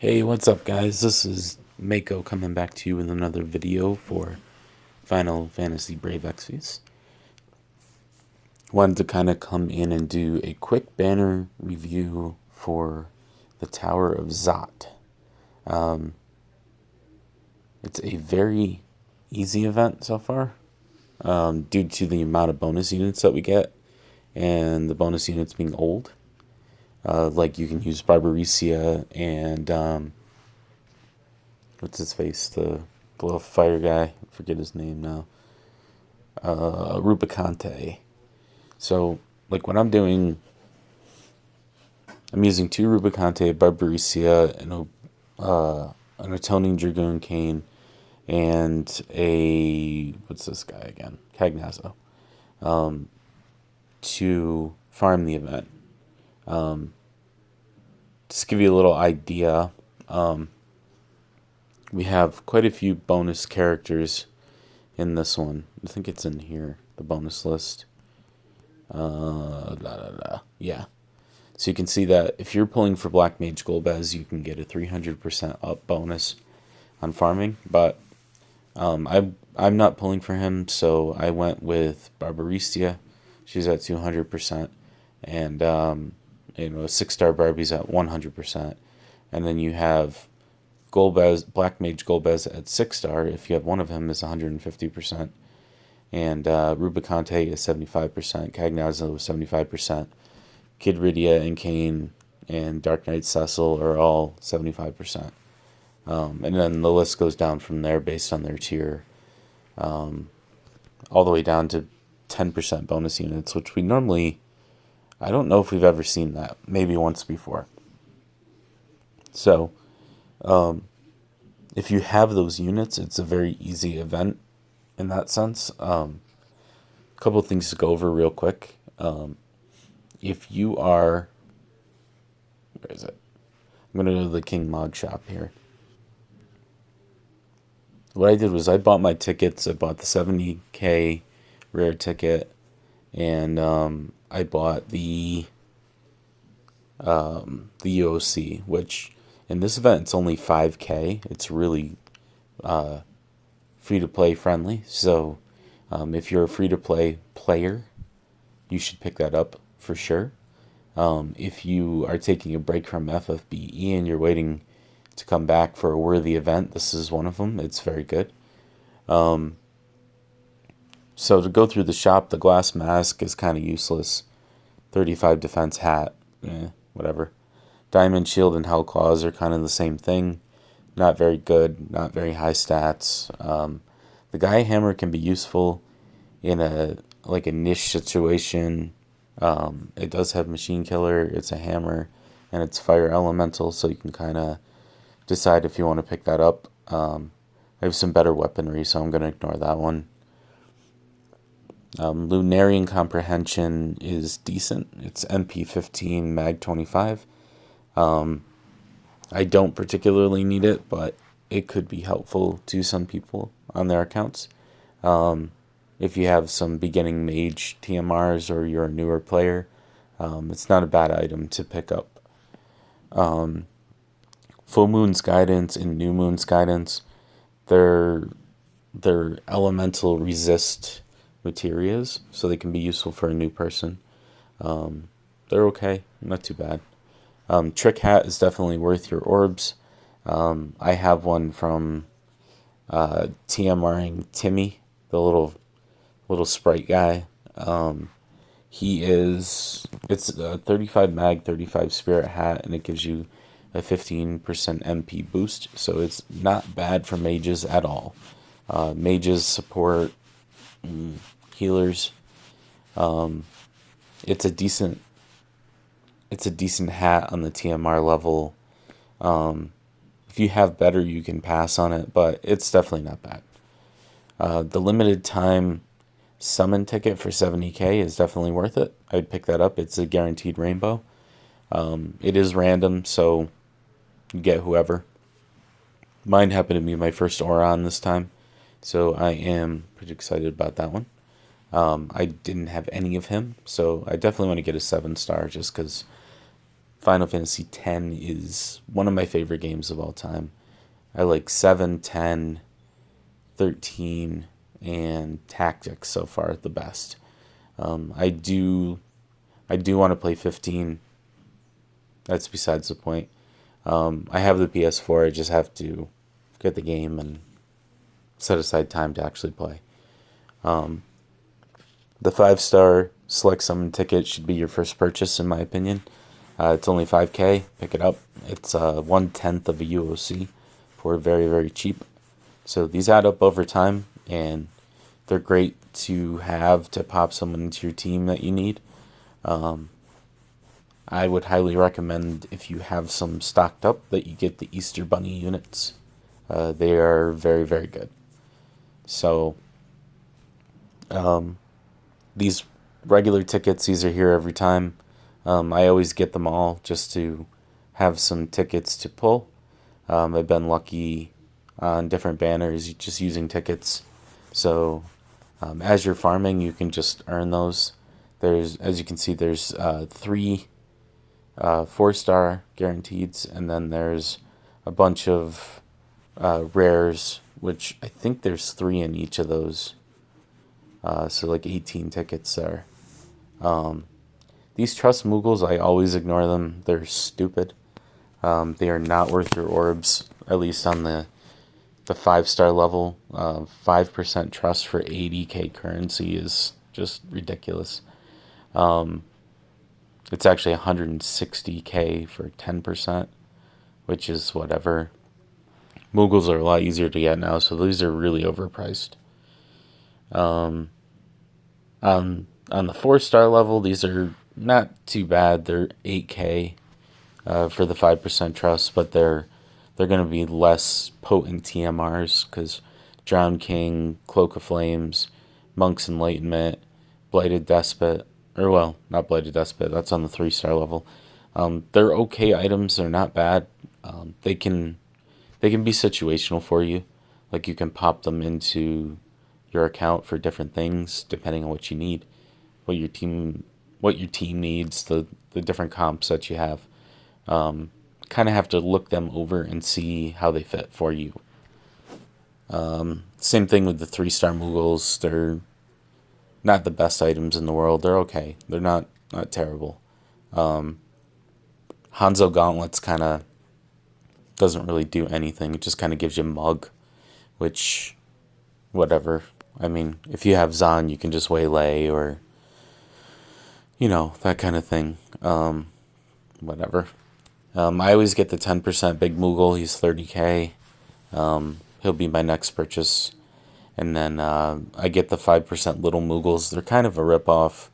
Hey, what's up, guys? This is Mako coming back to you with another video for Final Fantasy Brave Exvius. Wanted to kind of come in and do a quick banner review for the Tower of Zot. It's a very easy event so far, due to the amount of bonus units that we get and the bonus units being old. Like you can use Barbarecia and what's his face, the little fire guy. I forget his name now. Rubicante. So, like what I'm doing, I'm using two Rubicante, Barbarecia, and an Atoning Dragoon Cane, and a what's this guy again? Cagnazzo. To farm the event. Just give you a little idea. We have quite a few bonus characters in this one. I think it's in here, the bonus list. Yeah. So you can see that if you're pulling for Black Mage Golbez, you can get a 300% up bonus on farming. But I'm not pulling for him, so I went with Barbarecia. She's at 200%, and 6-star Barbie's at 100%, and then you have Golbez, Black Mage Golbez at 6-star. If you have one of him, is 150%. And Rubicante is 75%. Cagnazzo is 75%. Kid Rydia and Kane and Dark Knight Cecil are all 75%. And then the list goes down from there based on their tier, all the way down to 10% bonus units, which we normally, I don't know if we've ever seen that. Maybe once before. So, if you have those units, it's a very easy event in that sense. A couple of things to go over real quick. If you are, where is it? I'm going to go to the King Mog shop here. What I did was I bought my tickets. I bought the 70k rare ticket, and I bought the UOC, which in this event it's only 5k. It's really free to play friendly. So if you're a free to play player, you should pick that up for sure. If you are taking a break from FFBE and you're waiting to come back for a worthy event, this is one of them. It's very good. So to go through the shop, the glass mask is kind of useless. 35 defense hat, whatever. Diamond shield and hell claws are kind of the same thing. Not very good, not very high stats. The Gaia hammer can be useful in a niche situation. It does have machine killer. It's a hammer, and it's fire elemental, so you can kind of decide if you want to pick that up. I have some better weaponry, so I'm going to ignore that one. Lunarian Comprehension is decent. It's MP 15, Mag 25. I don't particularly need it, but it could be helpful to some people on their accounts. If you have some beginning mage TMRs or you're a newer player, it's not a bad item to pick up. Full Moon's Guidance and New Moon's Guidance, they're elemental resist materials, so they can be useful for a new person. They're okay, not too bad. Trick Hat is definitely worth your orbs. I have one from TMRing Timmy, the little sprite guy. It's a 35 mag, 35 spirit hat, and it gives you a 15% MP boost, so it's not bad for mages at all. Mages, support, healers. It's a decent hat on the TMR level. If you have better, you can pass on it, but it's definitely not bad. The limited time summon ticket for 70k is definitely worth it. I'd pick that up. It's a guaranteed rainbow. It is random, so you get whoever. Mine happened to be my first Auron this time, so I am pretty excited about that one. I didn't have any of him, so I definitely want to get a 7-star just because Final Fantasy X is one of my favorite games of all time. I like 7, 10, 13, and Tactics so far the best. I do want to play 15. That's besides the point. I have the PS4. I just have to get the game and set aside time to actually play. The 5-star select summon ticket should be your first purchase, in my opinion. It's only 5K. Pick it up. It's 1/10 of a UOC for very, very cheap. So these add up over time, and they're great to have to pop someone into your team that you need. I would highly recommend, if you have some stocked up, that you get the Easter Bunny units. They are very, very good. So these regular tickets, these are here every time. I always get them all just to have some tickets to pull. I've been lucky on different banners just using tickets. So as you're farming, you can just earn those. As you can see, there's 3 4-star guaranteeds, and then there's a bunch of rares, which I think there's 3 in each of those. So like 18 tickets there. These trust Moogles, I always ignore them. They're stupid. They are not worth your orbs, at least on the 5-star level. 5% trust for 80k currency is just ridiculous. It's actually 160k for 10%, which is whatever. Moogles are a lot easier to get now, so these are really overpriced. On the 4-star level, these are not too bad. They're 8k for the 5% trust, but they're going to be less potent TMRs because Drowned King, Cloak of Flames, Monk's Enlightenment, Blighted Despot, or well, not Blighted Despot, that's on the 3-star level. They're okay items, they're not bad. They can be situational for you. Like you can pop them into your account for different things depending on what you need, what your team needs, the different comps that you have. Kind of have to look them over and see how they fit for you. Same thing with the 3-star Moogles. They're not the best items in the world. They're okay. They're not terrible. Hanzo Gauntlets kind of doesn't really do anything. It just kind of gives you Mug, which, whatever. I mean, if you have Zahn, you can just waylay or, that kind of thing. Whatever. I always get the 10% Big Moogle. He's 30k. He'll be my next purchase. And then I get the 5% Little Moogles. They're kind of a ripoff.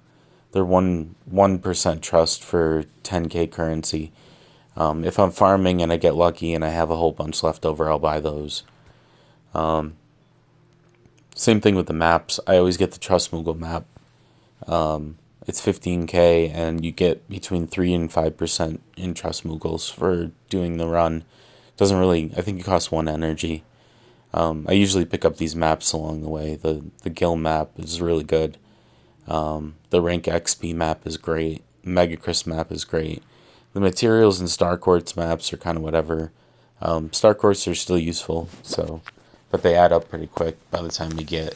They're 1% trust for 10k currency. If I'm farming and I get lucky and I have a whole bunch left over, I'll buy those. Same thing with the maps. I always get the Trust Moogle map. It's 15k, and you get between 3 and 5% in Trust Moogles for doing the run. Doesn't really, I think it costs 1 energy. I usually pick up these maps along the way. The Gil map is really good. The Rank XP map is great. Mega Crisp map is great. The Materials and Star Quartz maps are kind of whatever. Star Quartz are still useful, but they add up pretty quick by the time we get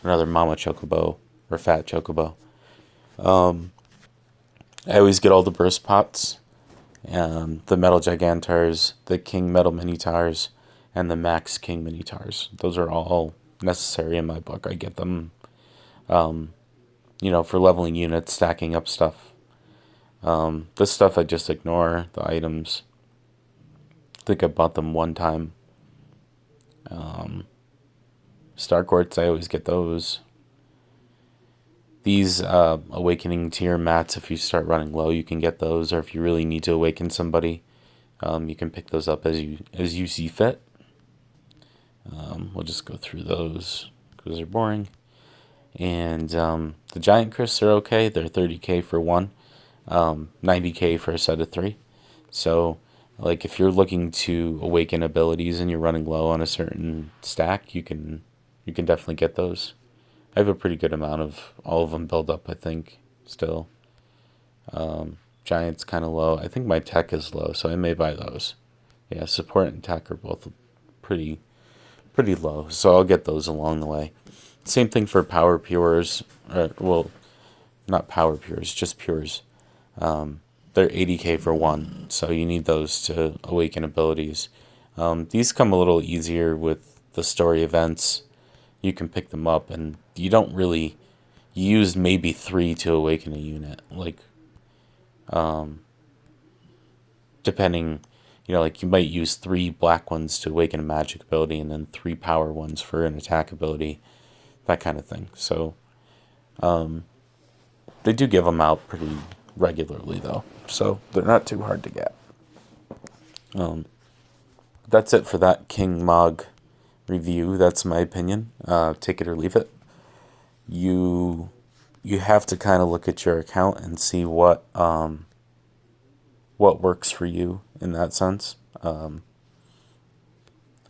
another Mama Chocobo or Fat Chocobo. I always get all the burst pots, the Metal Gigantars, the King Metal Minitars, and the Max King Minitars. Those are all necessary in my book. I get them, for leveling units, stacking up stuff. This stuff I just ignore, the items. I think I bought them one time. Star Quartz, I always get those. These awakening tier mats, if you start running low, you can get those, or if you really need to awaken somebody, you can pick those up as you see fit. We'll just go through those because they're boring. And the Giant Crisps are okay. They're 30k for 1, 90k for a set of 3. So, like, if you're looking to awaken abilities and you're running low on a certain stack, you can definitely get those. I have a pretty good amount of all of them built up, I think, still. Giant's kind of low. I think my tech is low, so I may buy those. Yeah, support and tech are both pretty pretty low, so I'll get those along the way. Same thing for power pures. Well, not power pures, just pures. They're 80k for one, so you need those to awaken abilities. These come a little easier with the story events. You can pick them up, and you don't really use maybe 3 to awaken a unit. Like, depending, like you might use 3 black ones to awaken a magic ability, and then 3 power ones for an attack ability, that kind of thing. So they do give them out pretty regularly, though, so they're not too hard to get. That's it for that King Mog review. That's my opinion. Take it or leave it. You have to kind of look at your account and see what works for you in that sense. I'll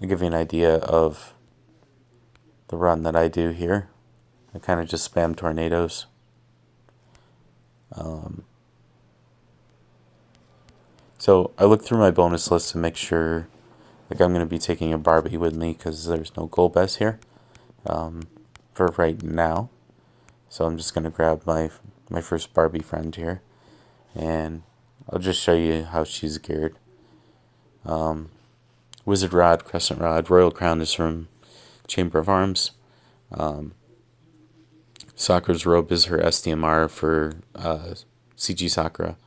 give you an idea of the run that I do here. I kind of just spam tornadoes. So I look through my bonus list to make sure, like, I'm going to be taking a Barbie with me because there's no Golbez here for right now. So I'm just going to grab my first Barbie friend here, and I'll just show you how she's geared. Wizard Rod, Crescent Rod, Royal Crown is from Chamber of Arms. Sakura's Robe is her SDMR for CG Sakura.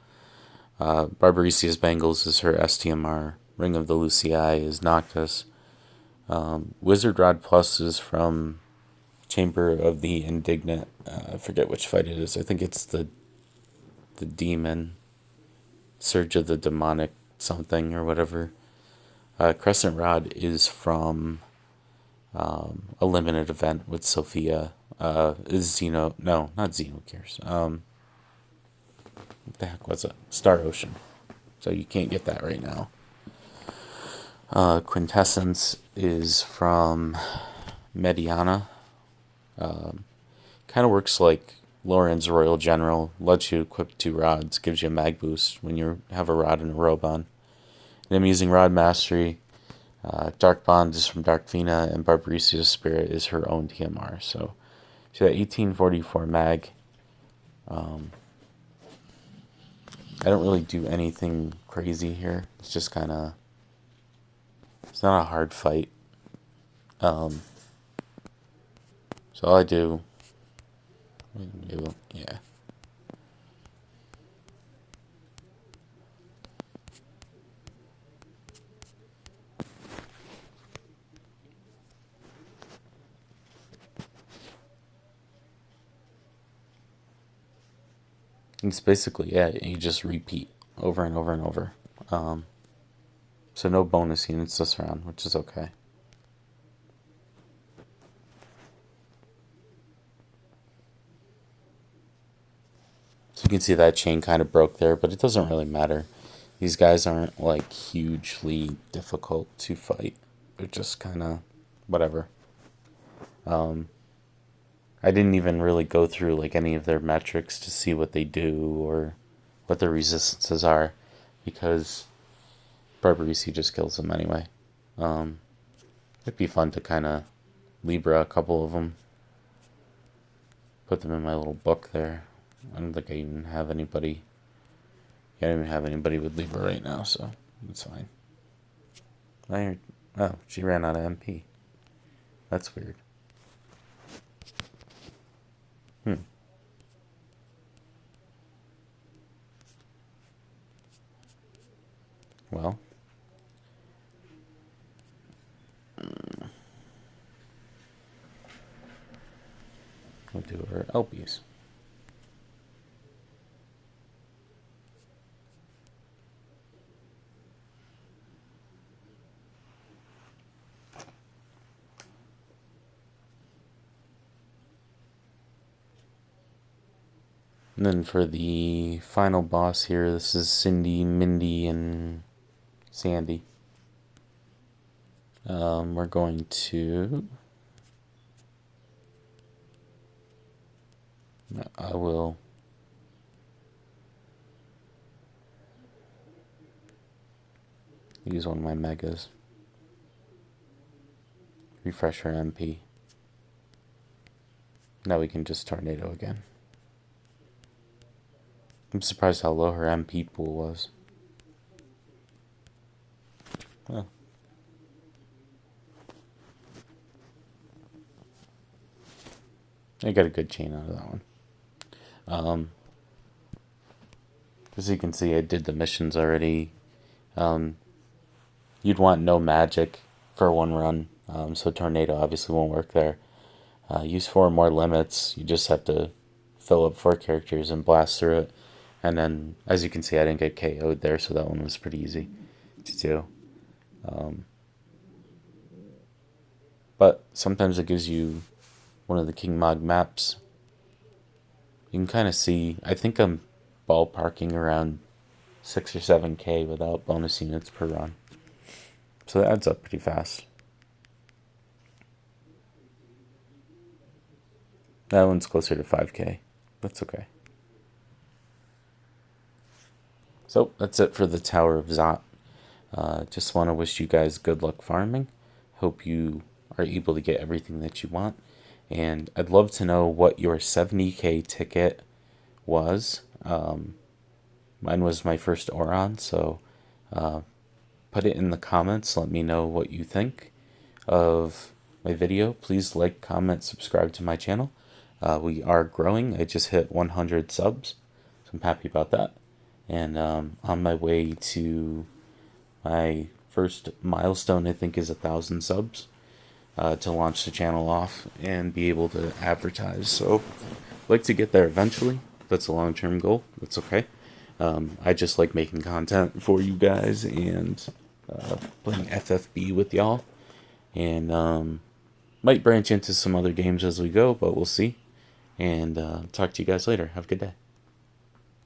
Barbaricia's Bangles is her STMR. Ring of the Lucii is Noctis. Wizard Rod Plus is from Chamber of the Indignant. I forget which fight it is. I think it's the demon. Surge of the Demonic something or whatever. Crescent Rod is from a limited event with Sophia. Is Xeno... No, not Xenogears. What the heck was it? Star Ocean. So you can't get that right now. Quintessence is from Mediana. Kind of works like Lauren's Royal General. Lets you equip 2 rods. Gives you a mag boost when you have a rod and a robe on. And I'm using Rod Mastery. Dark Bond is from Dark Vina. And Barbaricia's Spirit is her own TMR. So she got 1844 mag. I don't really do anything crazy here. It's just kind of... It's not a hard fight. So all I do... Yeah. It's basically, yeah, you just repeat over and over and over. So no bonus units this round, which is okay. So you can see that chain kind of broke there, but it doesn't really matter. These guys aren't, like, hugely difficult to fight. They're just kind of whatever. I didn't even really go through, like, any of their metrics to see what they do or what their resistances are, because Barbarici just kills them anyway. It'd be fun to kind of Libra a couple of them. Put them in my little book there. I don't think I even have anybody. I don't even have anybody with Libra right now, so it's fine. Oh, she ran out of MP. That's weird. Well, we'll do our LBs. And then for the final boss here, this is Cindy, Mindy, and Sandy. We're going to... I will Use one of my megas. Refresh her MP. Now we can just tornado again. I'm surprised how low her MP pool was. Oh. I got a good chain out of that one. As you can see, I did the missions already. You'd want no magic for one run, so tornado obviously won't work there. Use 4 more limits. You just have to fill up 4 characters and blast through it. And then, as you can see, I didn't get KO'd there, so that one was pretty easy to do. But sometimes it gives you one of the King Mod maps. You can kind of see, I think I'm ballparking around 6 or 7k without bonus units per run. So that adds up pretty fast. That one's closer to 5k. That's okay. So that's it for the Tower of Zot. Just want to wish you guys good luck farming. Hope you are able to get everything that you want. And I'd love to know what your 70k ticket was. Mine was my first Oron, so put it in the comments. Let me know what you think of my video. Please like, comment, subscribe to my channel. We are growing. I just hit 100 subs, so I'm happy about that. And on my way to my first milestone, I think, is 1,000 subs to launch the channel off and be able to advertise. So I'd like to get there eventually. That's a long-term goal. That's okay. I just like making content for you guys and playing FFBE with y'all. And might branch into some other games as we go, but we'll see. And talk to you guys later. Have a good day.